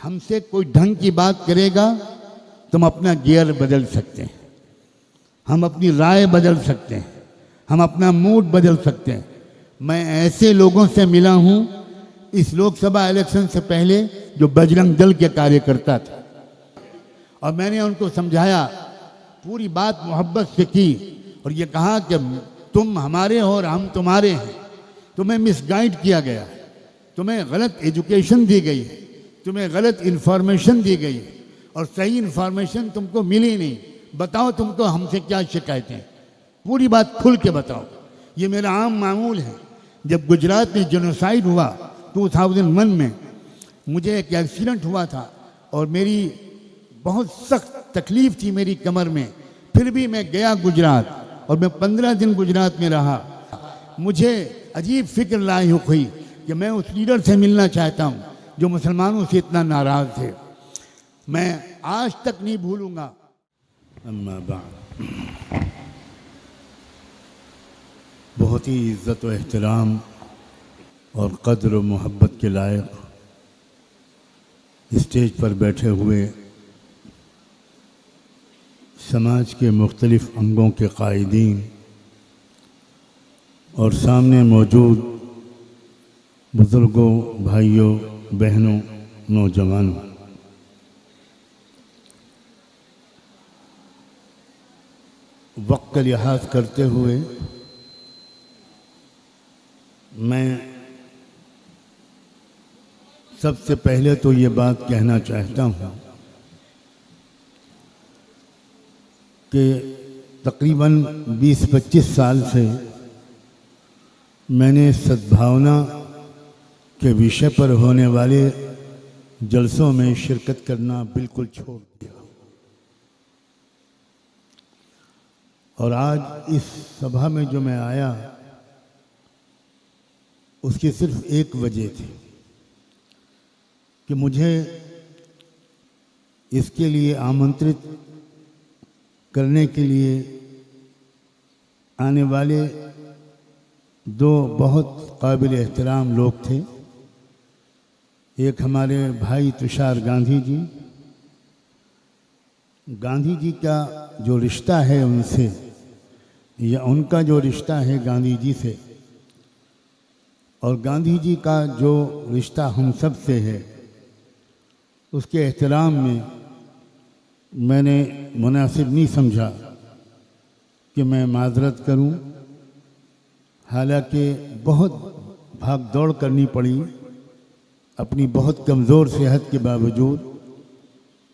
हमसे कोई ढंग की बात करेगा तो हम अपना गियर बदल सकते हैं, हम अपनी राय बदल सकते हैं, हम अपना मूड बदल सकते हैं। मैं ऐसे लोगों से मिला हूं इस लोकसभा इलेक्शन से पहले जो बजरंग दल के कार्यकर्ता थे, और मैंने उनको समझाया, पूरी बात मोहब्बत से की और ये कहा कि तुम हमारे हो और हम तुम्हारे हैं। तुम्हें मिसगाइड किया गया, तुम्हें गलत एजुकेशन दी गई है, तुम्हें गलत इन्फॉर्मेशन दी गई है और सही इन्फॉर्मेशन तुमको मिली नहीं। बताओ तुमको हमसे क्या शिकायतें, पूरी बात खुल के बताओ। ये मेरा आम मामूल है। जब गुजरात में जेनोसाइड हुआ 2001 में, मुझे एक एक्सीडेंट हुआ था और मेरी बहुत सख्त तकलीफ थी मेरी कमर में, फिर भी मैं गया गुजरात और मैं 15 दिन गुजरात में रहा। मुझे अजीब फिक्र लायक हुई कि मैं उस लीडर से मिलना चाहता हूँ जो मुसलमानों से इतना नाराज थे। मैं आज तक नहीं भूलूंगा। अम्मा बाद, बहुत ही इज़्ज़त व एहतराम और क़द्र व मोहब्बत के लायक स्टेज पर बैठे हुए समाज के मुख्तलिफ अंगों के कायदीन और सामने मौजूद बुज़ुर्गों, भाइयों, बहनों, नौजवानों, वक्त का लिहाज करते हुए मैं सबसे पहले तो ये बात कहना चाहता हूँ कि तकरीबन 20-25 साल से मैंने सद्भावना के विषय पर होने वाले जलसों में शिरकत करना बिल्कुल छोड़ दिया, और आज इस सभा में जो मैं आया उसकी सिर्फ एक वजह थी कि मुझे इसके लिए आमंत्रित करने के लिए आने वाले दो बहुत काबिल एहतराम लोग थे। एक हमारे भाई तुषार गांधी जी। गांधी जी का जो रिश्ता है उनसे, या उनका जो रिश्ता है गांधी जी से, और गांधी जी का जो रिश्ता हम सब से है, उसके एहतराम में मैंने मुनासिब नहीं समझा कि मैं माजरत करूं। हालांकि बहुत भाग दौड़ करनी पड़ी अपनी बहुत कमज़ोर सेहत के बावजूद।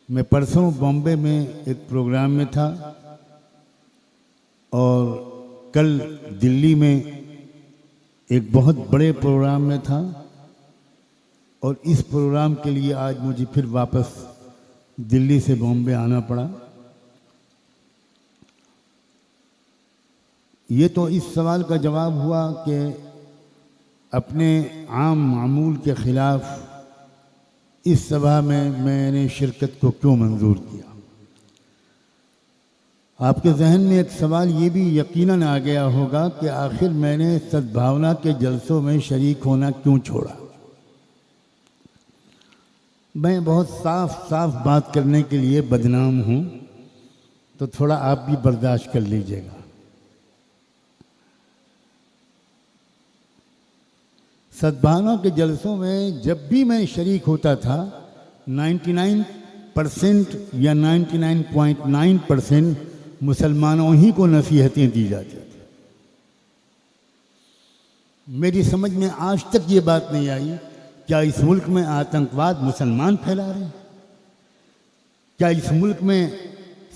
मैं परसों बॉम्बे में एक प्रोग्राम में था और कल दिल्ली में एक बहुत बड़े प्रोग्राम में था, और इस प्रोग्राम के लिए आज मुझे फिर वापस दिल्ली से बॉम्बे आना पड़ा। ये तो इस सवाल का जवाब हुआ कि अपने आम मामूल के ख़िलाफ़ इस सभा में मैंने शिरकत को क्यों मंजूर किया। आपके जहन में एक सवाल ये भी यकीनन आ गया होगा कि आखिर मैंने सद्भावना के जलसों में शरीक होना क्यों छोड़ा। मैं बहुत साफ बात करने के लिए बदनाम हूँ, तो थोड़ा आप भी बर्दाश्त कर लीजिएगा। सद्भावना के जलसों में जब भी मैं शरीक होता था, 99% या 99.9% मुसलमानों ही को नसीहतें दी जाती थी। मेरी समझ में आज तक ये बात नहीं आई, क्या इस मुल्क में आतंकवाद मुसलमान फैला रहे हैं? क्या इस मुल्क में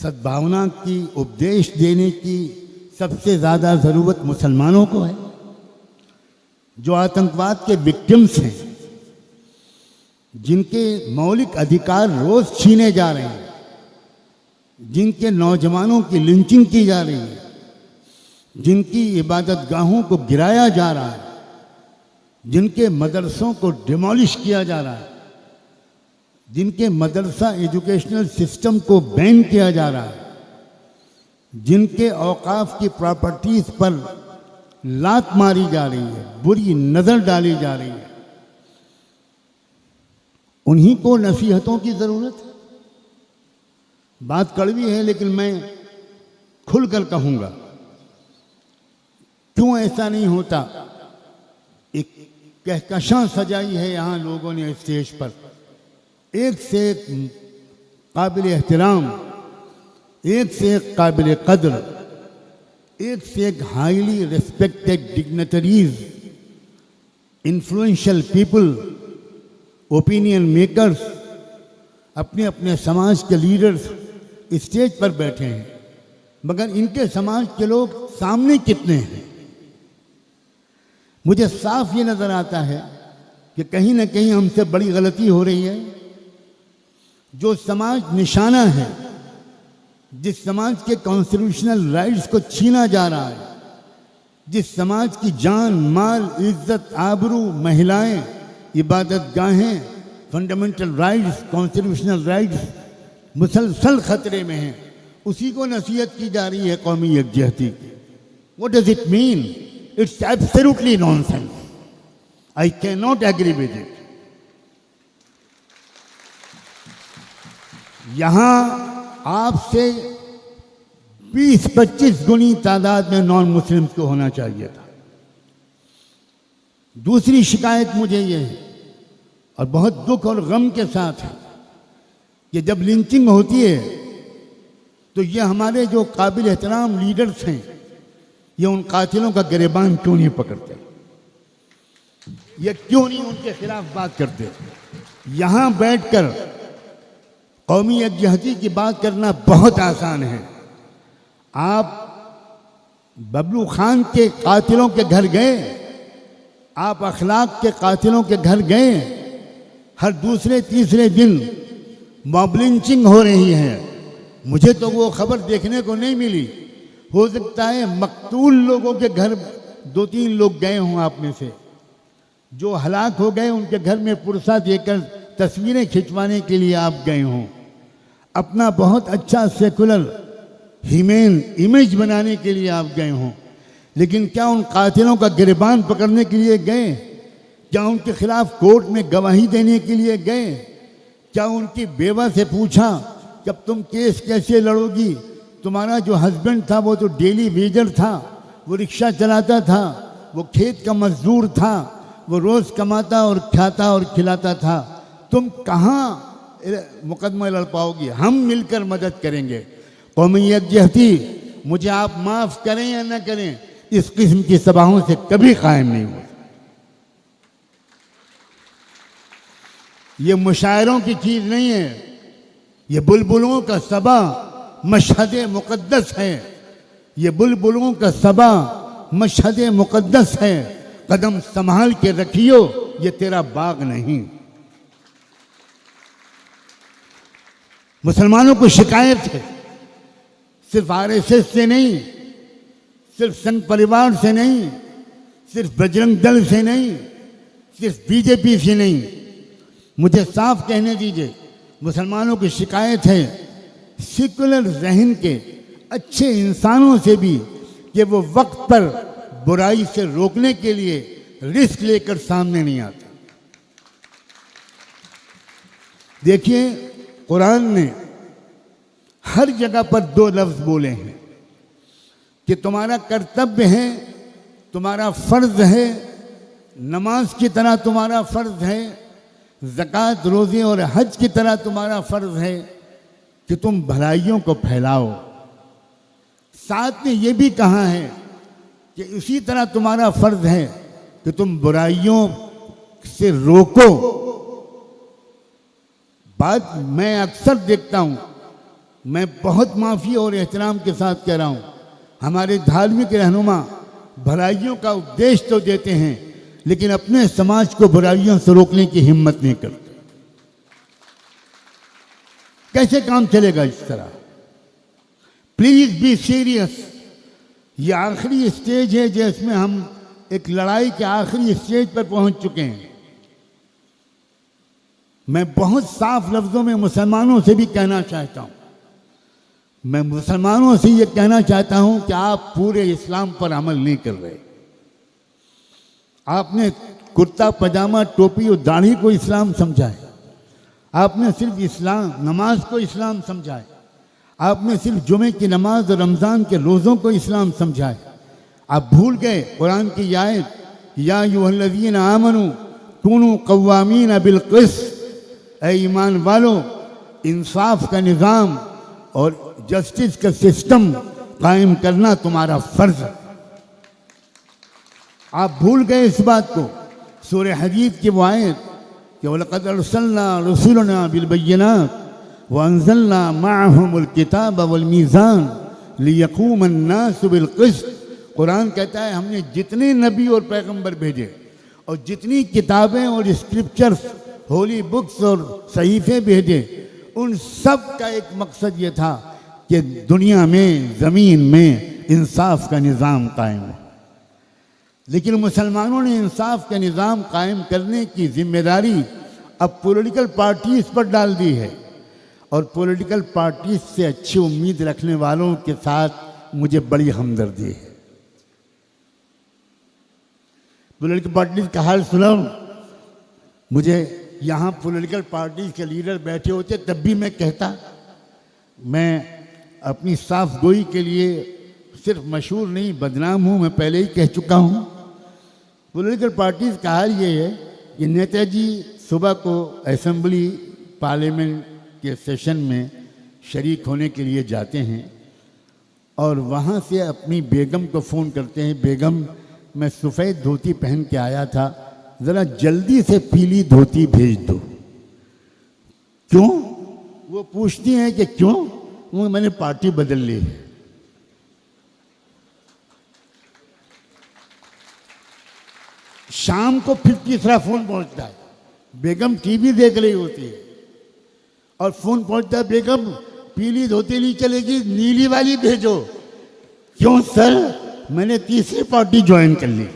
सद्भावना की उपदेश देने की सबसे ज़्यादा ज़रूरत मुसलमानों को है? जो आतंकवाद के विक्टिम्स हैं, जिनके मौलिक अधिकार रोज़ छीने जा रहे हैं, जिनके नौजवानों की लिंचिंग की जा रही है, जिनकी इबादत गाहों को गिराया जा रहा है, जिनके मदरसों को डिमोलिश किया जा रहा है, जिनके मदरसा एजुकेशनल सिस्टम को बैन किया जा रहा है, जिनके औकाफ की प्रॉपर्टीज पर लात मारी जा रही है, बुरी नज़र डाली जा रही है, उन्हीं को नसीहतों की ज़रूरत है। बात कड़वी है लेकिन मैं खुलकर कहूँगा, क्यों ऐसा नहीं होता। एक कहकशां सजाई है यहाँ लोगों ने स्टेज पर, एक से एक काबिल एहतराम, एक से एक काबिल कद्र, एक से एक highly respected dignitaries, influential people, opinion makers, अपने अपने समाज के लीडर्स स्टेज पर बैठे हैं, मगर इनके समाज के लोग सामने कितने हैं। मुझे साफ ये नज़र आता है कि कहीं ना कहीं हमसे बड़ी गलती हो रही है। जो समाज निशाना है, जिस समाज के कॉन्स्टिट्यूशनल राइट्स को छीना जा रहा है, जिस समाज की जान, माल, इज्जत, आबरू, महिलाएं, इबादत गाहें, फंडामेंटल राइट्स, कॉन्स्टिट्यूशनल राइट्स मुसलसल खतरे में हैं, उसी को नसीहत की जा रही है कौमी यकजहती की। What does it mean? It's absolutely nonsense. I can not agree with it. यहां आपसे 20-25 गुनी तादाद में नॉन मुस्लिम्स को होना चाहिए था। दूसरी शिकायत मुझे ये है, और बहुत दुख और गम के साथ है, कि जब लिंचिंग होती है तो ये हमारे जो काबिल एहतराम लीडर्स हैं, ये उन कातिलों का गिरबान क्यों नहीं पकड़ते, ये क्यों नहीं उनके खिलाफ बात करते। यहां बैठकर कौमी यकजहती की बात करना बहुत आसान है। आप बबलू खान के कातिलों के घर गए, आप अखलाक के कातिलों के घर गए, हर दूसरे तीसरे दिन मॉब लिंचिंग हो रही है। मुझे तो वो खबर देखने को नहीं मिली। हो सकता है मकतूल लोगों के घर 2-3 लोग गए हों आप में से, जो हलाक हो गए उनके घर में पुरसा देकर तस्वीरें खिंचवाने के लिए आप गए हों, अपना बहुत अच्छा सेकुलर ह्यूमन इमेज बनाने के लिए आप गए हों। लेकिन क्या उन कातिलों का गिरबान पकड़ने के लिए गए? क्या उनके खिलाफ कोर्ट में गवाही देने के लिए गए? क्या उनकी बेवा से पूछा कि अब तुम केस कैसे लड़ोगी? तुम्हारा जो हस्बैंड था वो तो डेली वेजर था, वो रिक्शा चलाता था, वो खेत का मजदूर था, वो रोज़ कमाता और खाता और खिलाता था, तुम कहाँ मुकदमा लड़ पाओगी? हम मिलकर मदद करेंगे। कौमी यकजहती, मुझे आप माफ़ करें या ना करें, इस किस्म की सभाओं से कभी कायम नहीं हो। ये मुशायरों की चीज़ नहीं है, ये बुलबुलों का सबा मशहद मुक़द्दस है। ये बुलबुलों का सबा मशहद मुक़द्दस है। कदम संभाल के रखियो, ये तेरा बाग नहीं। मुसलमानों को शिकायत है, सिर्फ आरएसएस से नहीं, सिर्फ संघ परिवार से नहीं, सिर्फ बजरंग दल से नहीं, सिर्फ बीजेपी से नहीं। मुझे साफ कहने दीजिए, मुसलमानों की शिकायत है सेकुलर ज़हन के अच्छे इंसानों से भी, कि वो वक्त पर बुराई से रोकने के लिए रिस्क लेकर सामने नहीं आते। देखिए, कुरान ने हर जगह पर 2 लफ्ज़ बोले हैं कि तुम्हारा कर्तव्य है, तुम्हारा फ़र्ज़ है, नमाज की तरह तुम्हारा फ़र्ज़ है, ज़कात, रोज़े और हज की तरह तुम्हारा फ़र्ज़ है कि तुम भलाइयों को फैलाओ। साथ में ये भी कहा है कि इसी तरह तुम्हारा फ़र्ज़ है कि तुम बुराइयों से रोको। बात मैं अक्सर देखता हूँ, मैं बहुत माफ़ी और एहतराम के साथ कह रहा हूँ, हमारे धार्मिक रहनुमा भलाइयों का उपदेश तो देते हैं, लेकिन अपने समाज को बुराइयों से रोकने की हिम्मत नहीं करते। कैसे काम चलेगा इस तरह? Please be serious. ये आखिरी स्टेज है जिसमें हम एक लड़ाई के आखिरी स्टेज पर पहुंच चुके हैं। मैं बहुत साफ लफ्जों में मुसलमानों से भी कहना चाहता हूं, मैं मुसलमानों से ये कहना चाहता हूं कि आप पूरे इस्लाम पर अमल नहीं कर रहे। आपने कुर्ता पजामा टोपी और दाढ़ी को इस्लाम समझा है, आपने सिर्फ इस्लाम नमाज को इस्लाम समझा है, आपने सिर्फ जुमे की नमाज और रमज़ान के रोज़ों को इस्लाम समझा है। आप भूल गए कुरान की आयत, या अय्युहल्लज़ीना आमनू कूनू क़व्वामीन बिल क़िस्त, ऐ ईमान वालों इंसाफ का निज़ाम और जस्टिस का सिस्टम कायम करना तुम्हारा फ़र्ज़ है। आप भूल गए इस बात को। सूरह हदीद की वो आयत कि वलक़द अरसलना रसूलना बिल बय्यिनात व अंज़लना मअहुमुल किताब वल मीज़ान लियक़ूम अन्नास बिल क़िस्त। कुरान कहता है हमने जितने नबी और पैगंबर भेजे और जितनी किताबें और स्क्रिप्चर्स, होली बुक्स और सहीफ़े भेजे, उन सब का एक मकसद ये था कि दुनिया में, ज़मीन में इंसाफ का निज़ाम कायम हो। लेकिन मुसलमानों ने इंसाफ का निज़ाम कायम करने की जिम्मेदारी अब पॉलिटिकल पार्टीज पर डाल दी है, और पॉलिटिकल पार्टीज से अच्छी उम्मीद रखने वालों के साथ मुझे बड़ी हमदर्दी है। पॉलिटिकल पार्टीज का हाल सुनो। मुझे यहाँ पॉलिटिकल पार्टीज के लीडर बैठे होते तब भी मैं कहता, मैं अपनी साफ गोई के लिए सिर्फ मशहूर नहीं बदनाम हूँ, मैं पहले ही कह चुका हूँ। पॉलिटिकल पार्टीज का हाल ये है कि नेताजी सुबह को असेंबली पार्लियामेंट के सेशन में शरीक होने के लिए जाते हैं और वहाँ से अपनी बेगम को फ़ोन करते हैं, बेगम मैं सफ़ेद धोती पहन के आया था, ज़रा जल्दी से पीली धोती भेज दो। क्यों? वो पूछती हैं कि क्यों? वो मैंने पार्टी बदल ली है। शाम को फिर तीसरा फोन पहुंचता है, बेगम टीवी देख रही होती है और फोन पहुंचता है, बेगम पीली धोती नहीं चलेगी, नीली वाली भेजो। क्यों सर? मैंने तीसरी पार्टी ज्वाइन कर ली।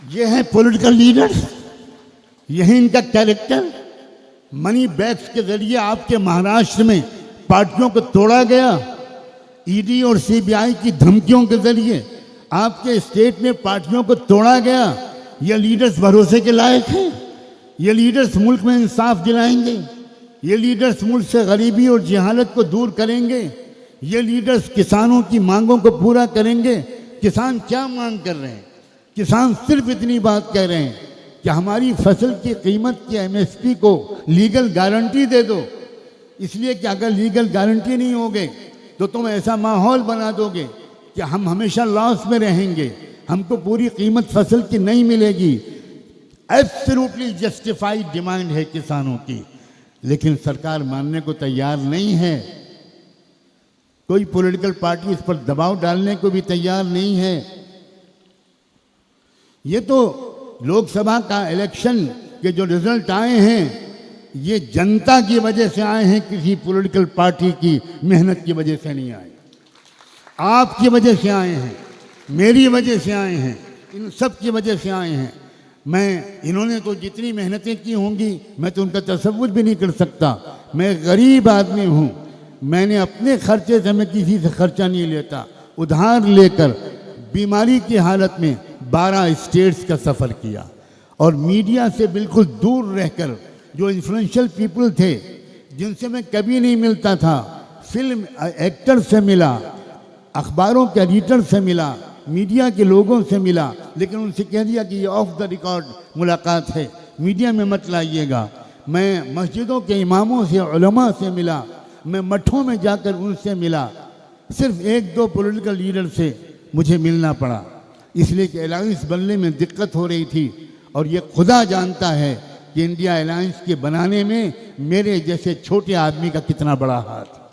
ये है पॉलिटिकल लीडर्स, यही इनका कैरेक्टर। मनी बैग्स के जरिए आपके महाराष्ट्र में पार्टियों को तोड़ा गया, ईडी और सीबीआई की धमकियों के जरिए आपके स्टेट में पार्टियों को तोड़ा गया। ये लीडर्स भरोसे के लायक हैं? ये लीडर्स मुल्क में इंसाफ दिलाएंगे? ये लीडर्स मुल्क से गरीबी और जहालत को दूर करेंगे? ये लीडर्स किसानों की मांगों को पूरा करेंगे? किसान क्या मांग कर रहे हैं? किसान सिर्फ इतनी बात कह रहे हैं कि हमारी फसल की कीमत की एमएसपी को लीगल गारंटी दे दो, इसलिए कि अगर लीगल गारंटी नहीं होगे तो तुम ऐसा माहौल बना दोगे कि हम हमेशा लॉस में रहेंगे, हमको पूरी कीमत फसल की नहीं मिलेगी। एब्सोल्युटली जस्टिफाइड डिमांड है किसानों की, लेकिन सरकार मानने को तैयार नहीं है। कोई पॉलिटिकल पार्टी इस पर दबाव डालने को भी तैयार नहीं है। ये तो लोकसभा का इलेक्शन के जो रिजल्ट आए हैं, ये जनता की वजह से आए हैं, किसी पॉलिटिकल पार्टी की मेहनत की वजह से नहीं आए। आपकी वजह से आए हैं, मेरी वजह से आए हैं, इन सब की वजह से आए हैं। इन्होंने तो जितनी मेहनतें की होंगी मैं तो उनका तसव्वुर भी नहीं कर सकता। मैं गरीब आदमी हूँ, मैंने अपने खर्चे से, मैं किसी से खर्चा नहीं लेता, उधार लेकर बीमारी की हालत में 12 स्टेट्स का सफ़र किया और मीडिया से बिल्कुल दूर रहकर जो इन्फ्लुएंशियल पीपल थे जिनसे मैं कभी नहीं मिलता था, फिल्म एक्टर से मिला, अखबारों के एडिटर से मिला, मीडिया के लोगों से मिला, लेकिन उनसे कह दिया कि ये ऑफ द रिकॉर्ड मुलाकात है, मीडिया में मत लाइएगा। मैं मस्जिदों के इमामों से, उलमा से मिला, मैं मठों में जाकर उनसे मिला। सिर्फ 1-2 पॉलिटिकल लीडर से मुझे मिलना पड़ा, इसलिए कि अलायंस बनने में दिक्कत हो रही थी। और ये खुदा जानता है कि इंडिया अलायंस के बनाने में मेरे जैसे छोटे आदमी का कितना बड़ा हाथ।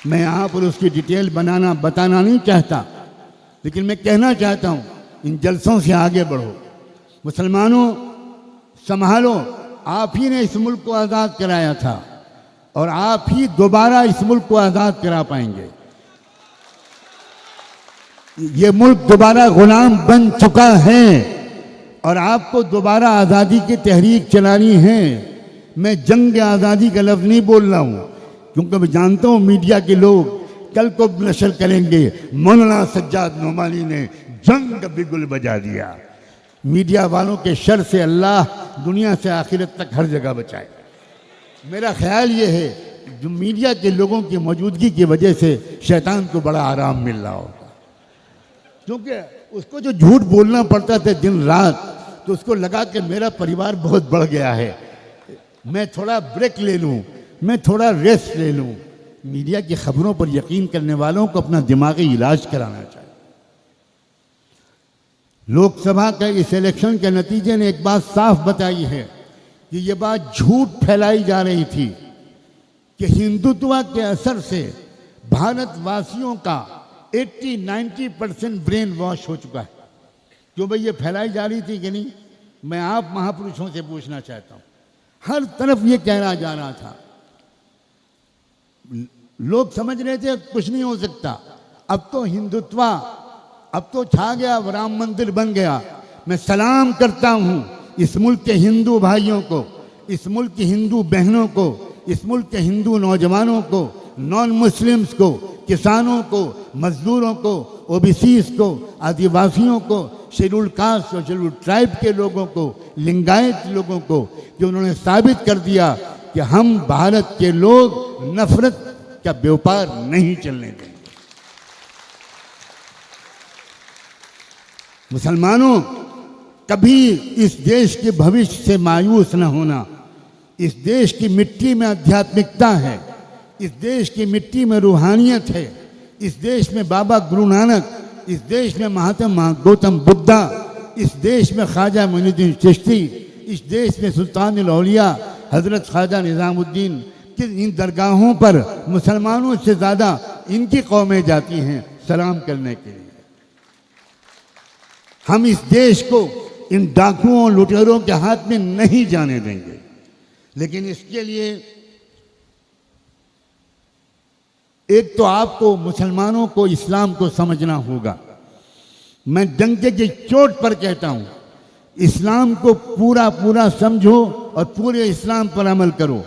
मैं यहाँ पर उसकी डिटेल बताना नहीं चाहता, लेकिन मैं कहना चाहता हूँ, इन जलसों से आगे बढ़ो। मुसलमानों संभालो, आप ही ने इस मुल्क को आज़ाद कराया था और आप ही दोबारा इस मुल्क को आज़ाद करा पाएंगे। ये मुल्क दोबारा गुलाम बन चुका है और आपको दोबारा आज़ादी की तहरीक चलानी है। मैं जंग आज़ादी का लफ्ज़ नहीं बोल रहा हूँ, क्योंकि मैं जानता हूँ मीडिया के लोग कल को नशर करेंगे, मौलाना सज्जाद नोमानी ने जंग बिगुल बजा दिया। मीडिया वालों के शर से अल्लाह दुनिया से आखिरत तक हर जगह बचाए। मेरा ख्याल ये है जो मीडिया के लोगों की मौजूदगी की वजह से शैतान को बड़ा आराम मिल रहा होगा, क्योंकि उसको जो झूठ बोलना पड़ता था दिन रात, तो उसको लगा कि मेरा परिवार बहुत बढ़ गया है, मैं थोड़ा ब्रेक ले लूँ, मैं थोड़ा रेस्ट ले लूँ। मीडिया की खबरों पर यकीन करने वालों को अपना दिमागी इलाज कराना चाहिए। लोकसभा के इस इलेक्शन के नतीजे ने एक बात साफ बताई है कि ये बात झूठ फैलाई जा रही थी कि हिंदुत्व के असर से भारतवासियों का 80-90% ब्रेन वॉश हो चुका है। क्यों भाई ये फैलाई जा रही थी कि नहीं? मैं आप महापुरुषों से पूछना चाहता हूँ। हर तरफ ये कहना जा रहा था, लोग समझ रहे थे कुछ नहीं हो सकता, अब तो हिंदुत्व, अब तो छा गया, राम मंदिर बन गया। मैं सलाम करता हूँ इस मुल्क के हिंदू भाइयों को, इस मुल्क की हिंदू बहनों को, इस मुल्क के हिंदू नौजवानों को, नॉन मुस्लिम्स को, किसानों को, मजदूरों को, ओबीसीज को, आदिवासियों को, शेड्यूल कास्ट और शेड्यूल ट्राइब के लोगों को, लिंगायत लोगों को, कि उन्होंने साबित कर दिया कि हम भारत के लोग नफरत का व्यापार नहीं चलने देंगे। मुसलमानों, कभी इस देश के भविष्य से मायूस न होना। इस देश की मिट्टी में आध्यात्मिकता है, इस देश की मिट्टी में रूहानियत है, इस देश में बाबा गुरु नानक, इस देश में महात्मा गौतम बुद्धा, इस देश में ख्वाजा मोइनुद्दीन चिश्ती, इस देश में सुल्तानुल औलिया हजरत ख्वाजा निज़ामुद्दीन कि इन दरगाहों पर मुसलमानों से ज़्यादा इनकी कौमें जाती हैं सलाम करने के लिए। हम इस देश को इन डाकुओं लुटेरों के हाथ में नहीं जाने देंगे, लेकिन इसके लिए एक तो आपको मुसलमानों को इस्लाम को समझना होगा। मैं डंके की चोट पर कहता हूं, इस्लाम को पूरा पूरा समझो और पूरे इस्लाम पर अमल करो।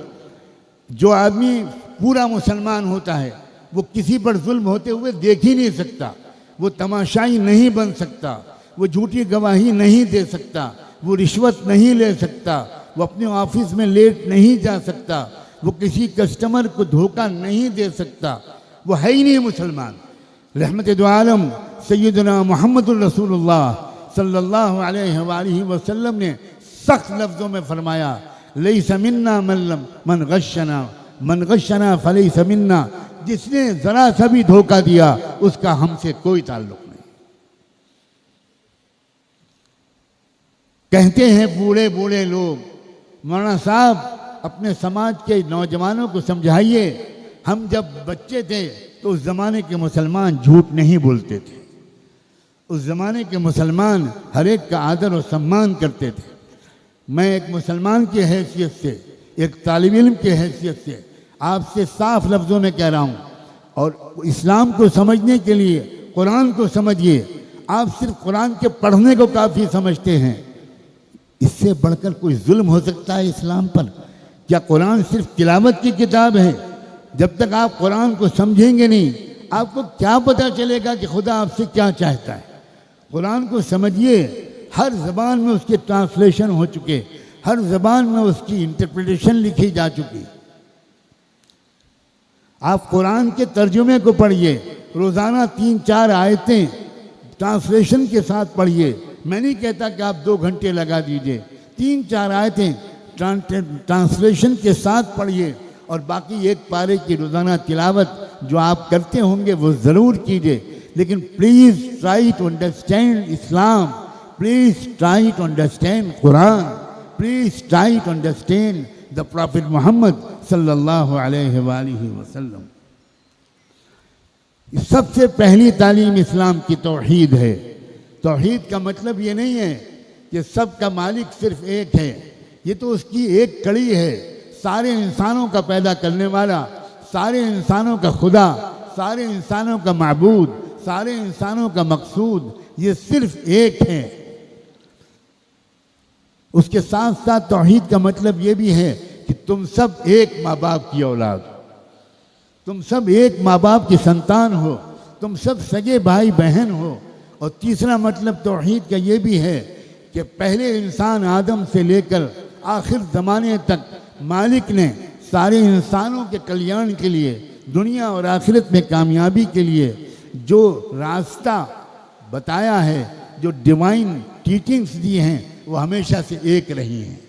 जो आदमी पूरा मुसलमान होता है वो किसी पर जुल्म होते हुए देख ही नहीं सकता, वो तमाशाई नहीं बन सकता, वो झूठी गवाही नहीं दे सकता, वो रिश्वत नहीं ले सकता, वो अपने ऑफिस में लेट नहीं जा सकता, वो किसी कस्टमर को धोखा नहीं दे सकता, वो है ही नहीं मुसलमान। रहमत दो आलम सैयदना मुहम्मदुर रसूलुल्लाह सल्लल्लाहु अलैहि वसल्लम ने सख्त लफ्ज़ों में फरमाया, लैसा मिन्ना मन गश्शना फलैसा मिन्ना। जिसने ज़रा सा भी धोखा दिया उसका हमसे कोई ताल्लुक नहीं। कहते हैं बूढ़े बूढ़े लोग, मौलाना साहब अपने समाज के नौजवानों को समझाइए, हम जब बच्चे थे तो उस ज़माने के मुसलमान झूठ नहीं बोलते थे, उस ज़माने के मुसलमान हर एक का आदर और सम्मान करते थे। मैं एक मुसलमान की हैसियत से, एक तालिब इल्म की हैसियत से आपसे साफ लफ्ज़ों में कह रहा हूँ, और इस्लाम को समझने के लिए कुरान को समझिए। आप सिर्फ कुरान के पढ़ने को काफ़ी समझते हैं, इससे बढ़कर कोई जुल्म हो सकता है इस्लाम पर? क्या कुरान सिर्फ तिलावत की किताब है? जब तक आप कुरान को समझेंगे नहीं, आपको क्या पता चलेगा कि खुदा आपसे क्या चाहता है? कुरान को समझिए। हर ज़बान में उसके ट्रांसलेशन हो चुके, हर ज़बान में उसकी इंटरप्रिटेशन लिखी जा चुकी। आप कुरान के तर्जुमे को पढ़िए, रोज़ाना 3-4 आयतें ट्रांसलेशन के साथ पढ़िए। मैं नहीं कहता कि आप 2 घंटे लगा दीजिए, 3-4 आयतें ट्रांसलेशन के साथ पढ़िए, और बाकी एक पारे की रोज़ाना तिलावत जो आप करते होंगे वो ज़रूर कीजिए। लेकिन please try to understand Islam, please try to understand Quran, please try to understand the prophet Mohammad सल्लल्लाहु अलैहि वसल्लम। सबसे पहली तालीम इस्लाम की तौहीद है। तौहीद का मतलब ये नहीं है कि सबका मालिक सिर्फ एक है, ये तो उसकी एक कड़ी है। सारे इंसानों का पैदा करने वाला, सारे इंसानों का खुदा, सारे इंसानों का माबूद, सारे इंसानों का मकसूद, ये सिर्फ एक है। उसके साथ साथ तौहीद का मतलब ये भी है कि तुम सब एक माँ बाप की औलाद, तुम सब एक माँ बाप की संतान हो, तुम सब सगे भाई बहन हो। और तीसरा मतलब तौहीद का ये भी है कि पहले इंसान आदम से लेकर आखिर ज़माने तक मालिक ने सारे इंसानों के कल्याण के लिए, दुनिया और आखिरत में कामयाबी के लिए जो रास्ता बताया है, जो डिवाइन टीचिंग्स दी हैं, वो हमेशा से एक रही हैं,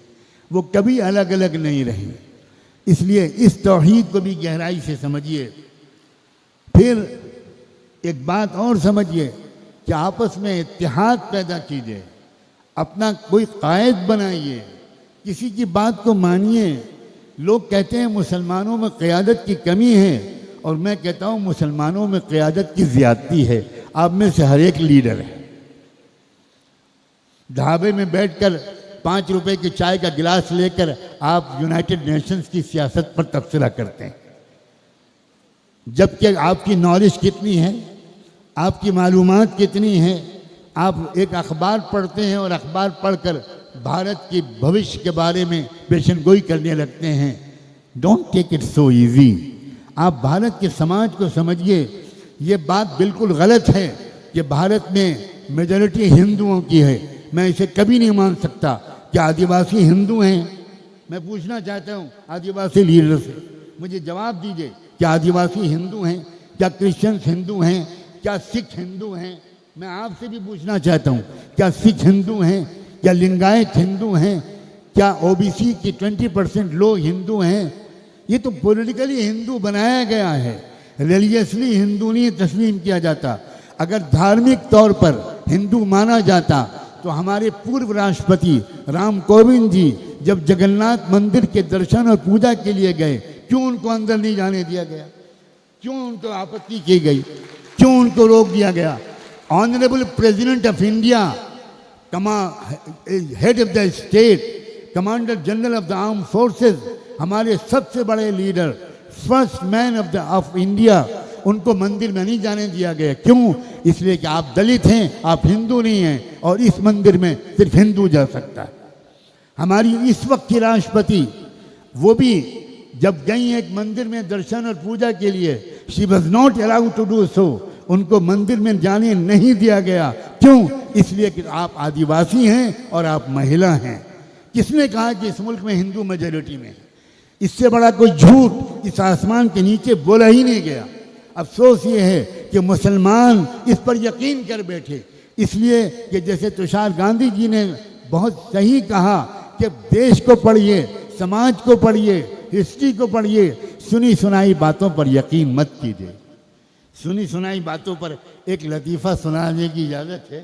वो कभी अलग अलग नहीं रही। इसलिए इस तौहीद को भी गहराई से समझिए। फिर एक बात और समझिए कि आपस में इत्तेहाद पैदा कीजिए, अपना कोई कायद बनाइए, किसी की बात को मानिए। लोग कहते हैं मुसलमानों में क़यादत की कमी है, और मैं कहता हूँ मुसलमानों में क़यादत की ज़्यादती है। आप में से हर एक लीडर है। ढाबे में बैठकर 5 रुपए की चाय का गिलास लेकर आप यूनाइटेड नेशंस की सियासत पर तबसरा करते हैं, जबकि आपकी नॉलेज कितनी है, आपकी मालूमात कितनी है। आप एक अखबार पढ़ते हैं और अखबार पढ़कर भारत के भविष्य के बारे में पेशनगोई करने लगते हैं। Don't take it so easy. आप भारत के समाज को समझिए। ये बात बिल्कुल गलत है कि भारत में मेजॉरिटी हिंदुओं की है। मैं इसे कभी नहीं मान सकता। क्या आदिवासी हिंदू हैं? मैं पूछना चाहता हूँ आदिवासी लीडर से, मुझे जवाब दीजिए, क्या आदिवासी हिंदू हैं? क्या क्रिश्चियंस हिंदू हैं? क्या सिख हिंदू हैं? मैं आपसे भी पूछना चाहता हूँ, क्या सिख हिंदू हैं? क्या लिंगायत हिंदू हैं? क्या ओबीसी की 20% लोग हिंदू हैं? ये तो पॉलिटिकली हिंदू बनाया गया है, रिलीजियसली हिंदू नहीं तस्लीम किया जाता। अगर धार्मिक तौर पर हिंदू माना जाता तो हमारे पूर्व राष्ट्रपति राम कोविंद जी जब जगन्नाथ मंदिर के दर्शन और पूजा के लिए गए, क्यों उनको अंदर नहीं जाने दिया गया? क्यों उनको आपत्ति की गई? क्यों उनको रोक दिया गया? Honourable president of India, head of the state, commander general of the arm forces, हमारे सबसे बड़े leader, first man of India, उनको मंदिर में नहीं जाने दिया गया। क्यों? इसलिए कि आप दलित हैं, आप हिंदू नहीं हैं, और इस मंदिर में सिर्फ हिंदू जा सकता है। हमारी इस वक्त की राष्ट्रपति, वो भी जब गई एक मंदिर में दर्शन और पूजा के लिए, she was not allowed to do so, उनको मंदिर में जाने नहीं दिया गया। क्यों? इसलिए कि आप आदिवासी हैं और आप महिला हैं। किसने कहा कि इस मुल्क में हिंदू मेजॉरिटी में? इससे बड़ा कोई झूठ इस आसमान के नीचे बोला ही नहीं गया। अफसोस ये है कि मुसलमान इस पर यकीन कर बैठे। इसलिए कि जैसे तुषार गांधी जी ने बहुत सही कहा कि देश को पढ़िए, समाज को पढ़िए, हिस्ट्री को पढ़िए, सुनी सुनाई बातों पर यकीन मत कीजिए। सुनी सुनाई बातों पर एक लतीफ़ा सुनाने की इजाज़त है,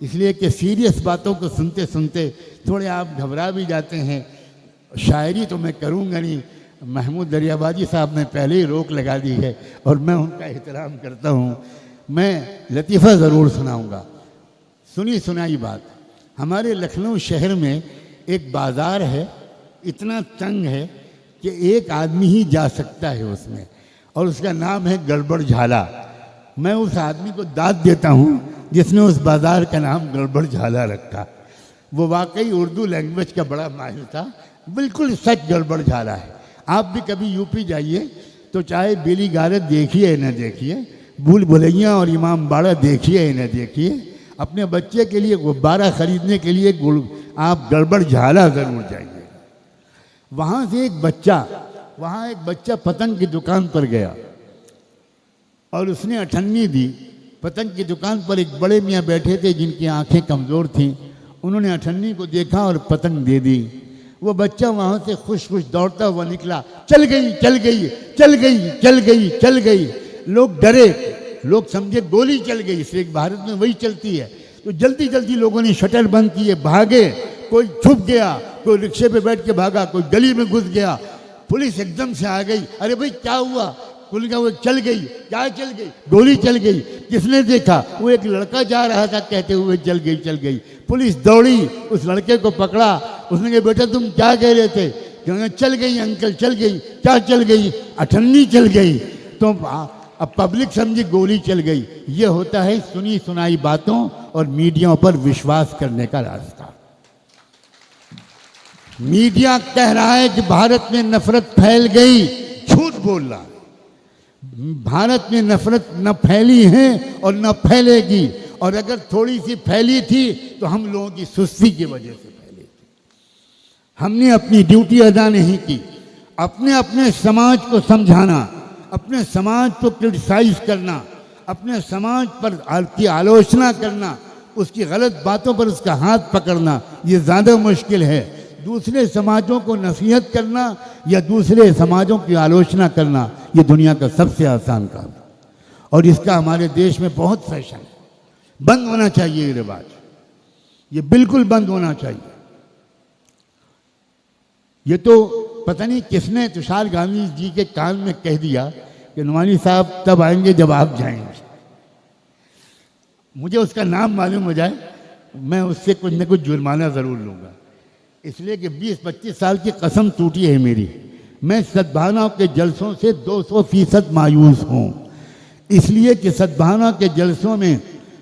इसलिए कि सीरियस बातों को सुनते सुनते थोड़े आप घबरा भी जाते हैं। शायरी तो मैं करूँगा नहीं, महमूद दरियाबाजी साहब ने पहले ही रोक लगा दी है और मैं उनका एहतराम करता हूँ। मैं लतीफ़ा ज़रूर सुनाऊँगा। सुनी सुनाई बात, हमारे लखनऊ शहर में एक बाज़ार है, इतना तंग है कि एक आदमी ही जा सकता है उसमें, और उसका नाम है गड़बड़ झाला। मैं उस आदमी को दाद देता हूँ जिसने उस बाज़ार का नाम गड़बड़ झाला रखा। वो वाकई उर्दू लैंग्वेज का बड़ा माहिर था, बिल्कुल सच गड़बड़ झाला है। आप भी कभी यूपी जाइए तो चाहे बेली गारत देखिए न देखिए, भूल भुलैया और इमाम बाड़ा देखिए न देखिए, अपने बच्चे के लिए गुब्बारा खरीदने के लिए आप गड़बड़ झाला ज़रूर जाइए। वहाँ एक बच्चा पतंग की दुकान पर गया और उसने अठन्नी दी। पतंग की दुकान पर एक बड़े मियाँ बैठे थे जिनकी आंखें कमज़ोर थीं। उन्होंने अठन्नी को देखा और पतंग दे दी। वो बच्चा वहाँ से खुश खुश दौड़ता हुआ निकला। चल गई, चल गई, चल गई, चल गई, चल गई। लोग डरे, लोग समझे गोली चल गई, इसलिए भारत में वही चलती है। तो जल्दी जल्दी लोगों ने शटर बंद किए, भागे। कोई छुप गया, कोई रिक्शे पे बैठ के भागा, कोई गली में घुस गया। पुलिस एकदम से आ गई। अरे भाई क्या हुआ? पुलिस का वो चल गई। क्या चल गई? गोली चल गई। किसने देखा? वो एक लड़का जा रहा था कहते हुए चल गई, चल गई। पुलिस दौड़ी, उस लड़के को पकड़ा। उसने कहा बेटा तुम क्या कह रहे थे? क्योंकि चल गई अंकल, चल गई। क्या चल गई? अठन्नी चल गई। तो अब पब्लिक समझी गोली चल गई। ये होता है सुनी सुनाई बातों और मीडिया पर विश्वास करने का रास्ता। मीडिया कह रहा है कि भारत में नफरत फैल गई, झूठ बोल रहा है। भारत में नफरत न फैली है और न फैलेगी, और अगर थोड़ी सी फैली थी तो हम लोगों की सुस्ती की वजह से फैली थी। हमने अपनी ड्यूटी अदा नहीं की। अपने अपने समाज को समझाना, अपने समाज को क्रिटिसाइज करना, अपने समाज पर की आलोचना करना, उसकी गलत बातों पर उसका हाथ पकड़ना, ये ज़्यादा मुश्किल है। दूसरे समाजों को नसीहत करना या दूसरे समाजों की आलोचना करना, ये दुनिया का सबसे आसान काम है और इसका हमारे देश में बहुत फैशन है। बंद होना चाहिए ये रिवाज, ये बिल्कुल बंद होना चाहिए। ये तो पता नहीं किसने तुषार गांधी जी के कान में कह दिया कि नुमानी साहब तब आएंगे जब आप जाएंगे। मुझे उसका नाम मालूम हो जाए, मैं उससे कुछ न कुछ जुर्माना ज़रूर लूँगा, इसलिए कि 20-25 साल की कसम टूटी है मेरी। मैं सद्भावना के जलसों से 200% मायूस हूँ, इसलिए कि सद्भावना के जलसों में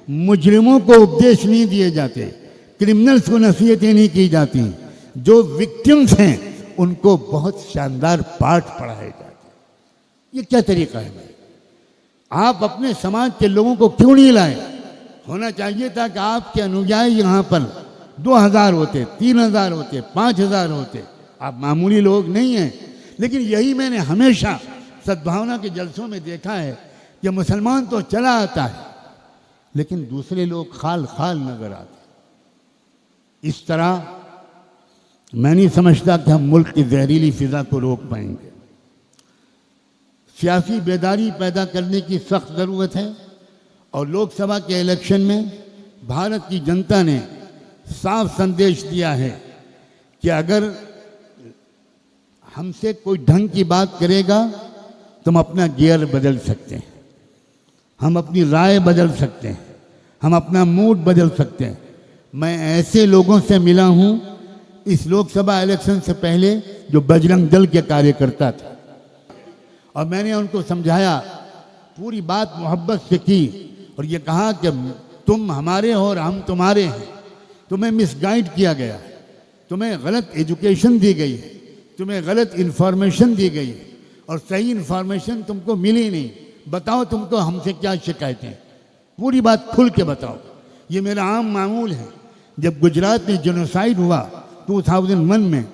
मुजरिमों को उपदेश नहीं दिए जाते, क्रिमिनल्स को नसीहतें नहीं की जाती, जो विक्टिम्स हैं उनको बहुत शानदार पाठ पढ़ाए जाते। ये क्या तरीका है भाई? आप अपने समाज के लोगों को क्यों नहीं लाए? होना चाहिए था कि आपके अनुयायी यहाँ पर 2000 होते, 3000 होते, 5000 होते। आप मामूली लोग नहीं हैं। लेकिन यही मैंने हमेशा सद्भावना के जलसों में देखा है कि मुसलमान तो चला आता है लेकिन दूसरे लोग खाल खाल नजर आते। इस तरह मैं नहीं समझता कि हम मुल्क की जहरीली फिजा को रोक पाएंगे। सियासी बेदारी पैदा करने की सख्त ज़रूरत है और लोकसभा के इलेक्शन में भारत की जनता ने साफ संदेश दिया है कि अगर हमसे कोई ढंग की बात करेगा तो हम अपना गियर बदल सकते हैं, हम अपनी राय बदल सकते हैं, हम अपना मूड बदल सकते हैं। मैं ऐसे लोगों से मिला हूं इस लोकसभा इलेक्शन से पहले जो बजरंग दल के कार्यकर्ता थे और मैंने उनको समझाया, पूरी बात मोहब्बत से की और ये कहा कि तुम हमारे हो और हम तुम्हारे हैं। तुम्हें मिसगाइड किया गया है, तुम्हें गलत एजुकेशन दी गई है, तुम्हें गलत इन्फॉर्मेशन दी गई है और सही इन्फॉर्मेशन तुमको मिली नहीं। बताओ तुमको हमसे क्या शिकायतें, पूरी बात खुल के बताओ। ये मेरा आम मामूल है। जब गुजरात में जेनोसाइड हुआ 2001 में,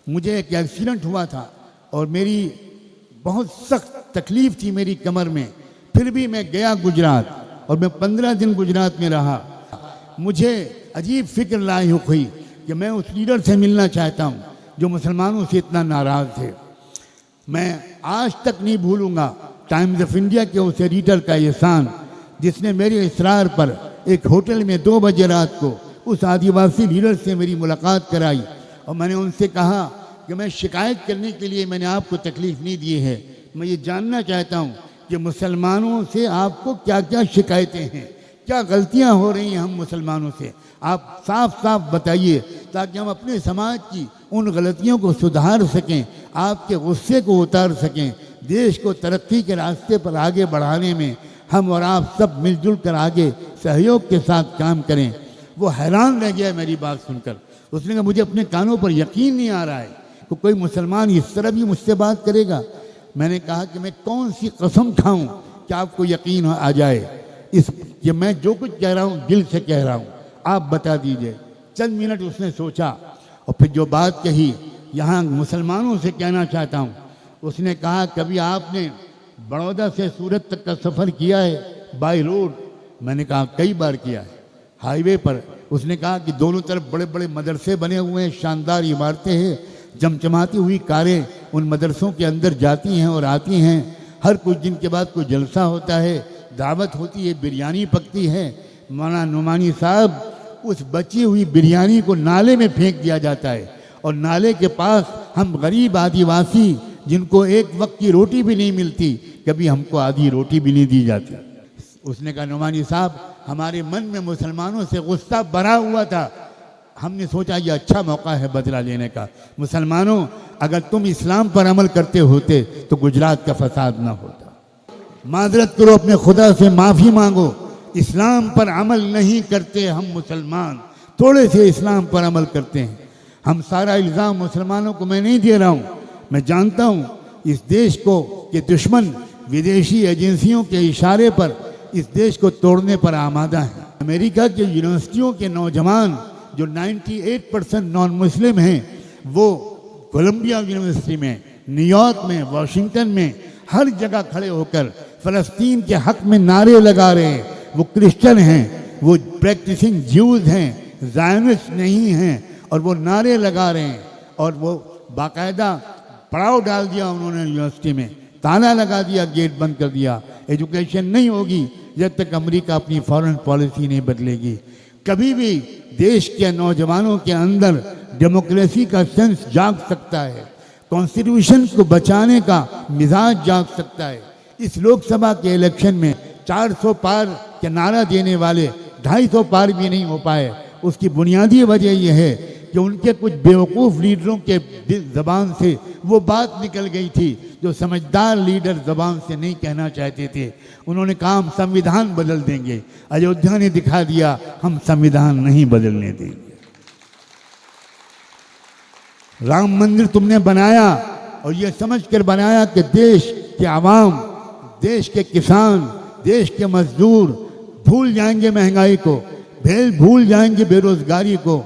मुझे एक एक्सीडेंट हुआ था और मेरी बहुत सख्त तकलीफ थी मेरी कमर में, फिर भी मैं गया गुजरात और मैं 15 दिन गुजरात में रहा। मुझे अजीब फिक्र लायक हुई कि मैं उस लीडर से मिलना चाहता हूँ जो मुसलमानों से इतना नाराज़ थे। मैं आज तक नहीं भूलूंगा टाइम्स ऑफ इंडिया के उस एडिटर का एहसान जिसने मेरे इसरार पर एक होटल में 2 बजे रात को उस आदिवासी लीडर से मेरी मुलाकात कराई और मैंने उनसे कहा कि मैं शिकायत करने के लिए मैंने आपको तकलीफ़ नहीं दी है, मैं ये जानना चाहता हूँ कि मुसलमानों से आपको क्या क्या शिकायतें हैं, क्या गलतियाँ हो रही हैं हम मुसलमानों से, आप साफ साफ बताइए ताकि हम अपने समाज की उन गलतियों को सुधार सकें, आपके गुस्से को उतार सकें, देश को तरक्की के रास्ते पर आगे बढ़ाने में हम और आप सब मिलजुल कर आगे सहयोग के साथ काम करें। वो हैरान रह गया मेरी बात सुनकर। उसने कहा मुझे अपने कानों पर यकीन नहीं आ रहा है कि कोई मुसलमान इस तरह भी मुझसे बात करेगा। मैंने कहा कि मैं कौन सी कसम खाऊं कि आपको यकीन आ जाए इस कि मैं जो कुछ कह रहा हूं दिल से कह रहा हूं, आप बता दीजिए। चंद मिनट उसने सोचा और फिर जो बात कही यहाँ मुसलमानों से कहना चाहता हूँ। उसने कहा कभी आपने बड़ौदा से सूरत तक का सफ़र किया है बाय रोड? मैंने कहा कई बार किया है, हाईवे पर। उसने कहा कि दोनों तरफ बड़े बड़े मदरसे बने हुए हैं, शानदार इमारतें हैं, चमचमाती हुई कारें उन मदरसों के अंदर जाती हैं और आती हैं। हर कुछ दिन के बाद कोई जलसा होता है, दावत होती है, बिरयानी पकती है। मौलाना नुमानी साहब, उस बची हुई बिरयानी को नाले में फेंक दिया जाता है और नाले के पास हम गरीब आदिवासी जिनको एक वक्त की रोटी भी नहीं मिलती, कभी हमको आधी रोटी भी नहीं दी जाती। उसने कहा नुमानी साहब, हमारे मन में मुसलमानों से गुस्सा भरा हुआ था, हमने सोचा ये अच्छा मौका है बदला लेने का। मुसलमानों, अगर तुम इस्लाम पर अमल करते होते तो गुजरात का फसाद ना होता। माजरत करो, अपने खुदा से माफ़ी मांगो। इस्लाम पर अमल नहीं करते हम मुसलमान, थोड़े से इस्लाम पर अमल करते हैं। हम सारा इल्ज़ाम मुसलमानों को मैं नहीं दे रहा हूँ। मैं जानता हूँ इस देश को के दुश्मन विदेशी एजेंसियों के इशारे पर इस देश को तोड़ने पर आमादा है। अमेरिका के यूनिवर्सिटियों के नौजवान जो 98% नॉन मुस्लिम हैं, वो कोलंबिया यूनिवर्सिटी में, न्यूयॉर्क में, वॉशिंगटन में, हर जगह खड़े होकर फ़लस्तीन के हक में नारे लगा रहे हैं। वो क्रिश्चियन हैं, वो प्रैक्टिसिंग ज्यूज़ हैं, ज़ायनिस्ट नहीं हैं, और वो नारे लगा रहे हैं। और वो बाकायदा पड़ाव डाल दिया उन्होंने यूनिवर्सिटी में, ताला लगा दिया, गेट बंद कर दिया। एजुकेशन नहीं होगी जब तक अमेरिका अपनी फॉरेन पॉलिसी नहीं बदलेगी। कभी भी देश के नौजवानों के अंदर डेमोक्रेसी का सेंस जाग सकता है, कॉन्स्टिट्यूशन को बचाने का मिजाज जाग सकता है। इस लोकसभा के इलेक्शन में 400 पार के नारा देने वाले 250 पार भी नहीं हो पाए। उसकी बुनियादी वजह यह है कि उनके कुछ बेवकूफ़ लीडरों के ज़बान से वो बात निकल गई थी जो समझदार लीडर ज़बान से नहीं कहना चाहते थे। उन्होंने कहा हम संविधान बदल देंगे। अयोध्या ने दिखा दिया हम संविधान नहीं बदलने देंगे। राम मंदिर तुमने बनाया और ये समझ कर बनाया कि देश के आवाम, देश के किसान, देश के मजदूर भूल जाएंगे महंगाई को, भूल जाएंगे बेरोजगारी को,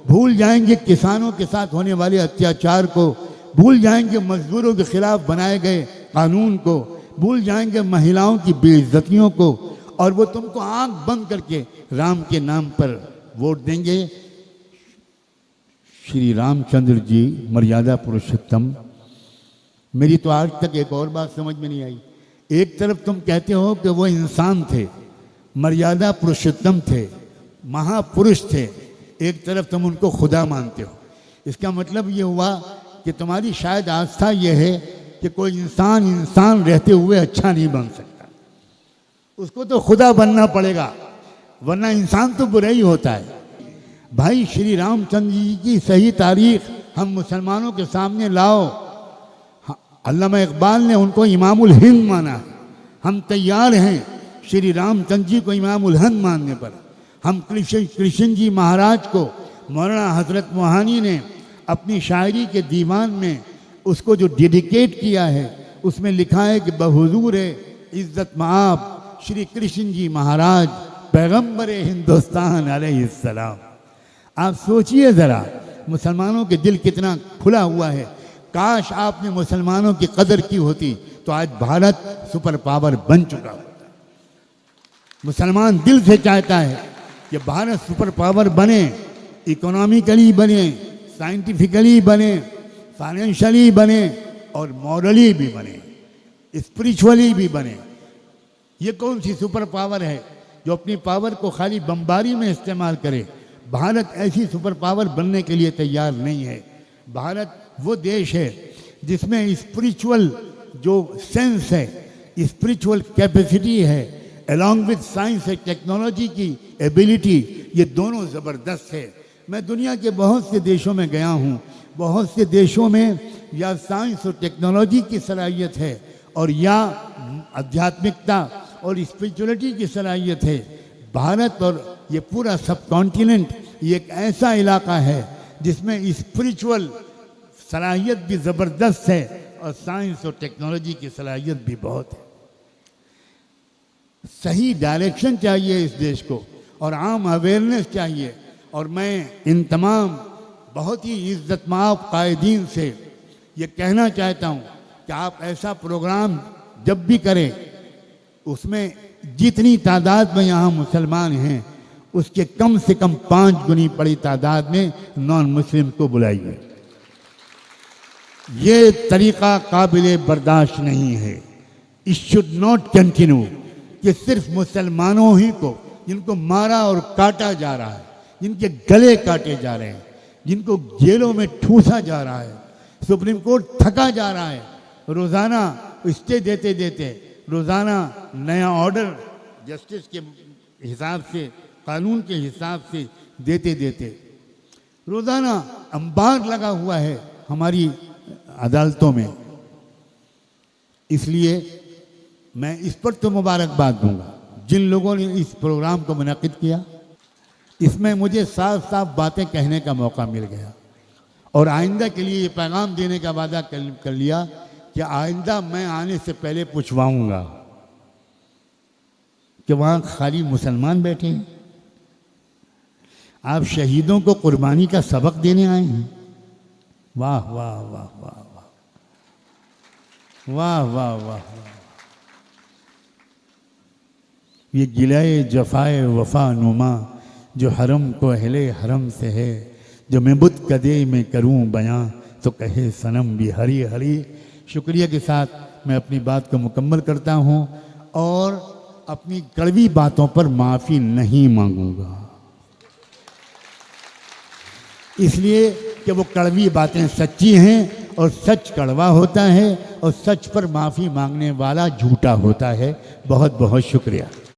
भूल जाएंगे किसानों के साथ होने वाले अत्याचार को, भूल जाएंगे मजदूरों के खिलाफ बनाए गए कानून को, भूल जाएंगे महिलाओं की बेइज्जतियों को, और वो तुमको आंख बंद करके राम के नाम पर वोट देंगे। श्री रामचंद्र जी मर्यादा पुरुषोत्तम, मेरी तो आज तक एक और बात समझ में नहीं आई। एक तरफ तुम कहते हो कि वो इंसान थे, मर्यादा पुरुषोत्तम थे, महापुरुष थे, एक तरफ तुम उनको खुदा मानते हो। इसका मतलब ये हुआ कि तुम्हारी शायद आस्था यह है कि कोई इंसान रहते हुए अच्छा नहीं बन सकता, उसको तो खुदा बनना पड़ेगा, वरना इंसान तो बुरा ही होता है। भाई श्री रामचंद्र जी की सही तारीख हम मुसलमानों के सामने लाओ। अल्लामा इकबाल ने उनको इमामुल हिंद माना है, हम तैयार हैं श्री रामचंद्र जी को इमामुल हिंद मानने पर। हम कृष्ण जी महाराज को मौलाना हजरत मोहानी ने अपनी शायरी के दीवान में उसको जो डेडिकेट किया है, उसमें लिखा है कि बहुजूर इज़्ज़त माब श्री कृष्ण जी महाराज पैगम्बर हिंदुस्तान अलैहिस्सलाम। आप सोचिए ज़रा, मुसलमानों के दिल कितना खुला हुआ है। काश आपने मुसलमानों की कदर की होती तो आज भारत सुपर पावर बन चुका होता। मुसलमान दिल से चाहता है कि भारत सुपर पावर बने, इकोनॉमिकली बने, साइंटिफिकली बने, फाइनेंशियली बने और मॉरली भी बने, स्पिरिचुअली भी बने। ये कौन सी सुपर पावर है जो अपनी पावर को खाली बमबारी में इस्तेमाल करे? भारत ऐसी सुपर पावर बनने के लिए तैयार नहीं है। भारत वो देश है जिसमें स्पिरिचुअल जो सेंस है, स्पिरिचुअल कैपेसिटी है, along with science and technology की एबिलिटी, ये दोनों ज़बरदस्त है। मैं दुनिया के बहुत से देशों में गया हूँ, बहुत से देशों में या साइंस और टेक्नोलॉजी की सलाहियत है और या आध्यात्मिकता और स्पिरिचुअलिटी की सलाहियत है। भारत और ये पूरा सब कॉन्टिनेंट ये एक ऐसा इलाका है जिसमें स्पिरिचुअल सलाहियत भी ज़बरदस्त है और साइंस और टेक्नोलॉजी की सलाहियत भी बहुत है। सही डायरेक्शन चाहिए इस देश को और आम अवेयरनेस चाहिए। और मैं इन तमाम बहुत ही इज़्ज़तमाब कायदीन से ये कहना चाहता हूँ कि आप ऐसा प्रोग्राम जब भी करें उसमें जितनी तादाद में यहाँ मुसलमान हैं उसके कम से कम 5 गुनी बड़ी तादाद में नॉन मुस्लिम को बुलाइए। ये तरीक़ा काबिल बर्दाश्त नहीं है। इट शुड नॉट कंटिन्यू कि सिर्फ मुसलमानों ही को, जिनको मारा और काटा जा रहा है, जिनके गले काटे जा रहे हैं, जिनको जेलों में ठूसा जा रहा है, सुप्रीम कोर्ट थका जा रहा है, रोज़ाना स्टे देते देते, रोज़ाना नया ऑर्डर जस्टिस के हिसाब से, कानून के हिसाब से देते देते, रोज़ाना अंबार लगा हुआ है हमारी अदालतों में। इसलिए मैं इस पर तो मुबारकबाद दूंगा जिन लोगों ने इस प्रोग्राम को मुनक़िद किया। इसमें मुझे साफ साफ बातें कहने का मौका मिल गया और आइंदा के लिए ये पैगाम देने का वादा कर लिया कि आइंदा मैं आने से पहले पूछवाऊंगा कि वहाँ खाली मुसलमान बैठे हैं आप शहीदों को कुर्बानी का सबक देने आए हैं। वाह वाह वाह वाह वाह वाह वाह वाह। ये गिलाए जफाए वफा नुमा जो हरम को अहले हरम से है, जो मैं बुत कदे में करूं बयां तो कहे सनम भी हरी हरी। शुक्रिया के साथ मैं अपनी बात को मुकम्मल करता हूं और अपनी कड़वी बातों पर माफ़ी नहीं मांगूंगा, इसलिए कि वो कड़वी बातें सच्ची हैं और सच कड़वा होता है और सच पर माफ़ी मांगने वाला झूठा होता है। बहुत बहुत शुक्रिया।